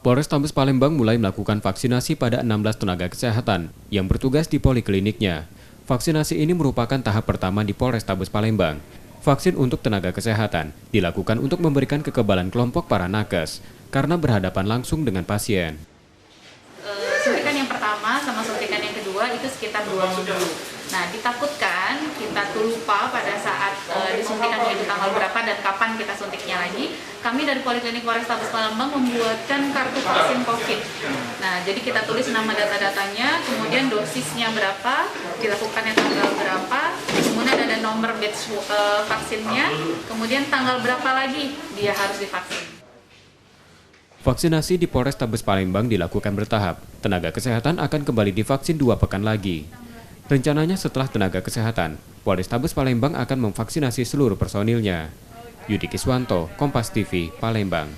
Polrestabes Palembang mulai melakukan vaksinasi pada 16 tenaga kesehatan yang bertugas di polikliniknya. Vaksinasi ini merupakan tahap pertama di Polrestabes Palembang. Vaksin untuk tenaga kesehatan dilakukan untuk memberikan kekebalan kelompok para nakes karena berhadapan langsung dengan pasien. Suntikan yang pertama sama suntikan yang kedua itu sekitar 2 minggu. Nah, ditakutkan kita tuh lupa pada saat disuntikannya itu tanggal berapa dan kapan kita suntiknya lagi. Kami dari Poliklinik Polrestabes Palembang membuatkan kartu vaksin COVID. Nah, jadi kita tulis nama data-datanya, kemudian dosisnya berapa, dilakukannya tanggal berapa, kemudian ada nomor batch vaksinnya, kemudian tanggal berapa lagi dia harus divaksin. Vaksinasi di Polrestabes Palembang dilakukan bertahap. Tenaga kesehatan akan kembali divaksin 2 pekan lagi. Rencananya setelah tenaga kesehatan, Polrestabes Palembang akan memvaksinasi seluruh personilnya. Yudi Kiswanto, Kompas TV, Palembang.